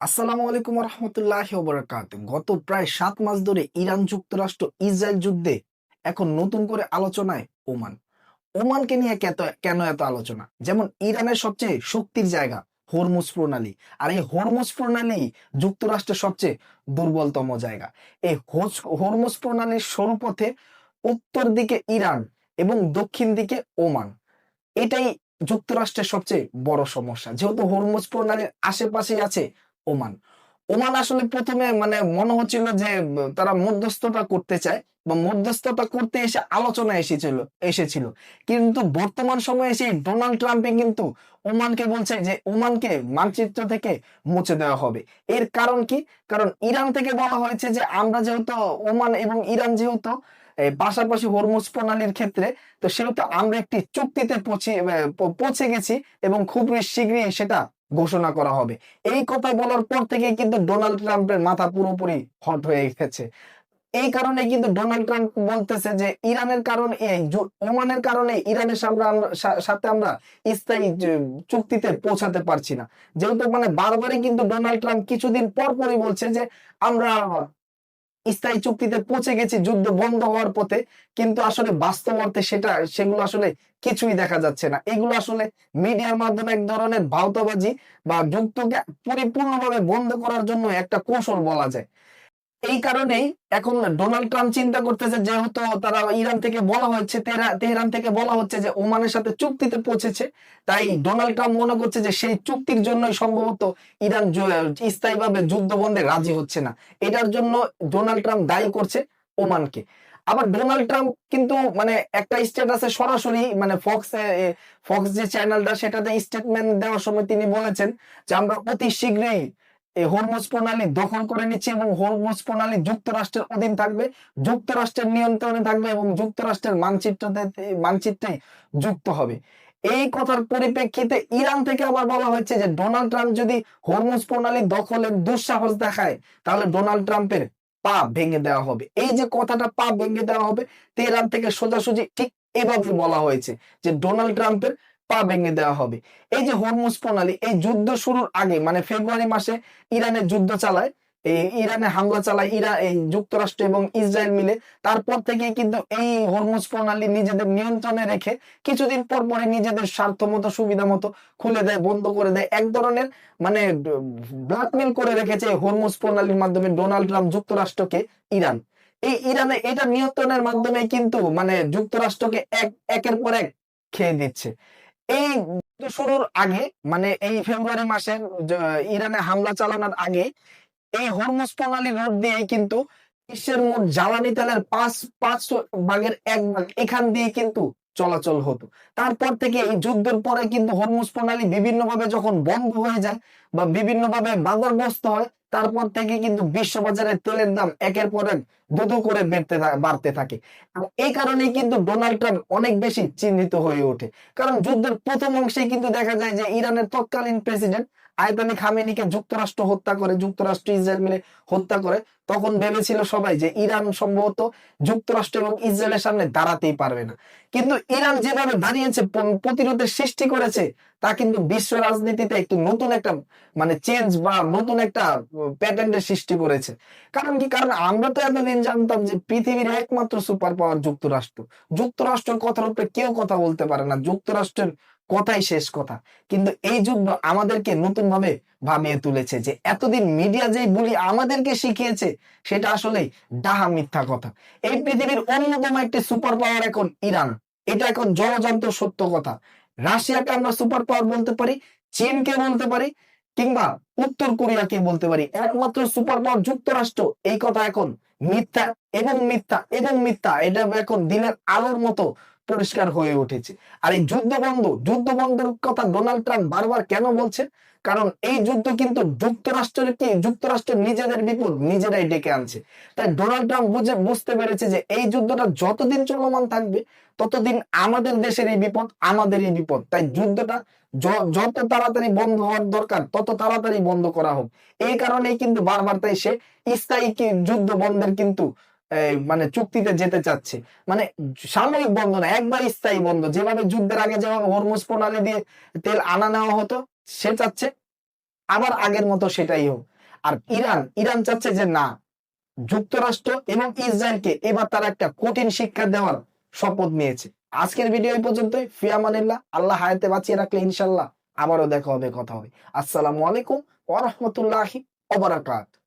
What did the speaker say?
আসসালামু আলাইকুম রহমতুল্লাহ বরকাত। গত প্রায় 7 মাস ধরে ইরান যুক্তরাষ্ট্র ইসরায়েল যুদ্ধে এখন নতুন করে আলোচনায় ওমান। ওমানকে নিয়ে কেন এত আলোচনা? যেমন ইরানের সবচেয়ে শক্তির জায়গা হরমুজ প্রণালী, আর এই হরমুজ প্রণালী যুক্তরাষ্ট্রের সবচেয়ে দুর্বলতম জায়গা। এই হরমুজ প্রণালীর সরু পথে উত্তর দিকে ইরান এবং দক্ষিণ দিকে ওমান। এটাই যুক্তরাষ্ট্রের সবচেয়ে বড় সমস্যা, যেহেতু হরমুজ প্রণালীর আশেপাশেই আছে ওমান। ওমান আসলে প্রথমে মনে হচ্ছিল যে তারা মধ্যস্থতা করতে চায় বা মধ্যস্থতা করতে এসে আলোচনা এসেছিল, কিন্তু বর্তমান সময়ে এসে ডোনাল্ড ট্রাম্পে কিন্তু ওমানকে বলছে যে ওমানকে মানচিত্র থেকে মুছে দেওয়া হবে। এর কারণ কি? কারণ ইরান থেকে বলা হয়েছে যে আমরা যেহেতু ওমান এবং ইরান যেহেতু পাশাপাশি হরমুজ প্রণালীর ক্ষেত্রে, তো সেহেতু আমরা একটি চুক্তিতে পৌঁছে গেছি এবং খুব শীঘ্রই সেটা ঘোষণা করা হবে। এই কথা বলার পর থেকে কিন্তু ডোনাল্ড ট্রাম্পের মাথা পুরোপুরি হট হয়ে গেছে। এই কারণে কিন্তু ডোনাল্ড ট্রাম্প বলতেছে যে ইরানের কারণে ওমানের কারণে ইরানের সাথে আমরা স্থায়ী চুক্তিতে পৌঁছাতে পারছি না। যেহেতু বারবারই কিন্তু ডোনাল্ড ট্রাম্প কিছুদিন পর পরই বলছে যে আমরা স্থায়ী চুক্তিতে পৌঁছে গেছি যুদ্ধ বন্ধ হওয়ার পথে, কিন্তু আসলে বাস্তব অর্থে সেগুলো আসলে কিছুই দেখা যাচ্ছে না। এগুলো আসলে মিডিয়ার মাধ্যমে এক ধরনের ভাওতাবাজি বা যুদ্ধকে পরিপূর্ণভাবে বন্ধ করার জন্য একটা কৌশল বলা যায়। এই কারণেই এখন ডোনাল্ড ট্রাম্প চিন্তা করতেছে, যেহেতু তারা ইরান থেকে বলা হচ্ছে, তেহরান থেকে বলা হচ্ছে যে ওমানের সাথে চুক্তিতে পৌঁছেছে, তাই ডোনাল্ড ট্রাম্প মনে করছে যে সেই চুক্তির জন্যই সম্ভবত ইরান স্থায়ীভাবে যুদ্ধ বন্ধে রাজি হচ্ছে না। এটার জন্য ডোনাল্ড ট্রাম্প দায়ী করছে ওমানকে। আবার ডোনাল্ড ট্রাম্প কিন্তু একটা স্ট্যাটাসে সরাসরি ফক্স যে চ্যানেলটা, সেটাতে স্টেটমেন্ট দেওয়ার সময় তিনি বলেছেন যে আমরা অতি শীঘ্রই এই হরমুজ প্রণালী দখল করে নিচ্ছে এবং হরমুজ প্রণালী যুক্তরাষ্ট্রের অধীন থাকবে, যুক্তরাষ্ট্রের নিয়ন্ত্রণে থাকবে এবং যুক্তরাষ্ট্রের মানচিত্রে যুক্ত হবে। এই কথার পরিপ্রেক্ষিতে ইরান থেকে আবার বলা হয়েছে যে ডোনাল্ড ট্রাম্প যদি হরমুজ প্রণালী দখলের দুঃসাহস দেখায়, তাহলে ডোনাল্ড ট্রাম্পের পা ভেঙে দেওয়া হবে। এই যে কথাটা পা ভেঙে দেওয়া হবে, তেহরান থেকে সোজাসুজি ঠিক এভাবে বলা হয়েছে যে ডোনাল্ড ট্রাম্পের পা ভেঙে দেওয়া হবে। এই যে হরমুজ প্রণালী, এই যুদ্ধ শুরুর আগে ফেব্রুয়ারি মাসে ইরানে যুদ্ধ চালায়, ইরানে হামলা চালায় এই যুক্তরাষ্ট্র এবং ইসরায়েল মিলে। তারপর থেকে কিন্তু এই হরমুজ প্রণালী নিজেদের নিয়ন্ত্রণে রেখে কিছুদিন পর পরে নিজেদের স্বার্থ মতো সুবিধা মতো খুলে দেয়, বন্ধ করে দেয়। এক ধরনের ব্ল্যাকমেল করে রেখেছে হরমুজ প্রণালীর মাধ্যমে ডোনাল্ড ট্রাম্প যুক্তরাষ্ট্রকে ইরান। এই ইরানে এটা নিয়ন্ত্রণের মাধ্যমে কিন্তু যুক্তরাষ্ট্রকে একের পর এক খেয়ে দিচ্ছে। এই যুদ্ধ শুরুর আগে, এই ফেব্রুয়ারি মাসে ইরানে হামলা চালানোর আগে এই হরমুজ প্রণালী রোড দিয়ে কিন্তু বিশ্বের মোট জ্বালানি তেলের পাঁচ ভাগের 1 ভাগ এখান দিয়ে কিন্তু চলাচল হতো। তারপর থেকে এই যুদ্ধের পরে কিন্তু হরমুজ প্রণালী বিভিন্নভাবে যখন বন্ধ হয়ে যায় বা বিভিন্নভাবে বাধাগ্রস্ত হয়, তারপর থেকে কিন্তু বিশ্ববাজারে তেলের দাম একের পর এক দুদু করে বাড়তে থাকে। এই কারণেই কিন্তু ডোনাল্ড ট্রাম্প অনেক বেশি চিহ্নিত হয়ে ওঠে। কারণ যুদ্ধের প্রথম অংশে কিন্তু দেখা যায় যে ইরানের তৎকালীন প্রেসিডেন্ট আয়াতানি খামেনিকে যুক্তরাষ্ট্র হত্যা করে, যুক্তরাষ্ট্র ইসরায়েল মিলে হত্যা করে। তখন ভেবেছিল সবাই যে ইরান সম্ভবত যুক্তরাষ্ট্র এবং ইসরায়েলের সামনে দাঁড়াতেই পারবে না, কিন্তু ইরান যেভাবে দাঁড়িয়েছে, প্রতিরোধের সৃষ্টি করেছে, তা কিন্তু বিশ্ব রাজনীতিতে একটি নতুন একটা চেঞ্জ বা নতুন একটা প্যাটার্নের সৃষ্টি করেছে। কারণ কি? কারণ আমরা তো এতদিন জানতাম যে পৃথিবীর একমাত্র সুপার পাওয়ার যুক্তরাষ্ট্র। যুক্তরাষ্ট্রের কথার উপরে কেউ কথা বলতে পারে না, যুক্তরাষ্ট্রের কথাই শেষ কথা। কিন্তু এই যুদ্ধ আমাদেরকে নতুন ভাবে ভাবিয়ে তুলেছে যে এতদিন মিডিয়া যে বলি আমাদেরকে শিখিয়েছে, সেটা আসলে ডাহা মিথ্যা কথা। এই পৃথিবীর অন্যতম একটি সুপার পাওয়ার এখন ইরান, এটা এখন জলজান্ত সত্য কথা। রাশিয়াকে আমরা সুপার পাওয়ার বলতে পারি, চীনকে বলতে পারি, কিংবা উত্তর কোরিয়াকে বলতে পারি, একমাত্র সুপার পাওয়ার যুক্তরাষ্ট্র। এই কথা এখন মিথ্যা এবং মিথ্যা এবং মিথ্যা, এটা এখন দিনের আলোর মতো পরিষ্কার হয়ে উঠেছে। আর এই যুদ্ধ বন্ধের কথা ডোনাল্ড ট্রাম্প বারবার কেন বলছে? কারণ এই যুদ্ধ কিন্তু যুক্তরাষ্ট্রের নিজেদের বিপদ নিজেরাই ডেকে আনছে। তাই ডোনাল্ড ট্রাম্প বুঝতে পেরেছে যে এই যুদ্ধটা যতদিন চলমান থাকবে, ততদিন আমাদের দেশেরই বিপদ, আমাদেরই বিপদ। তাই যুদ্ধটা যত তাড়াতাড়ি বন্ধ হওয়ার দরকার, তত তাড়াতাড়ি বন্ধ করা হোক। এই কারণেই কিন্তু বারবার তাই সে স্থায়ী যুদ্ধ বন্ধের কিন্তু চুক্তিতে যেতে চাচ্ছে। সাময়িক বন্ধ না, একবার স্থায়ী বন্ধ। যেভাবে যুদ্ধের আগে যেভাবে হরমুজ প্রণালী দিয়ে তেল আনা নেওয়া হতো, সে চাচ্ছে আবার আগের মতো সেটাই হোক। আর ইরান ইরান চাচ্ছে যে না, যুক্তরাষ্ট্র এবং ইসরায়েলকে এবার তারা একটা কঠিন শিক্ষা দেওয়ার শপথ নিয়েছে। আজকের ভিডিও এই পর্যন্তই। ফি আমানিল্লাহ। আল্লাহ হায়াতে বাঁচিয়ে রাখলে ইনশাল্লাহ আবারও দেখা হবে, কথা হবে। আসসালামু আলাইকুম ওয়া রাহমাতুল্লাহি ওয়া বারাকাতুহু।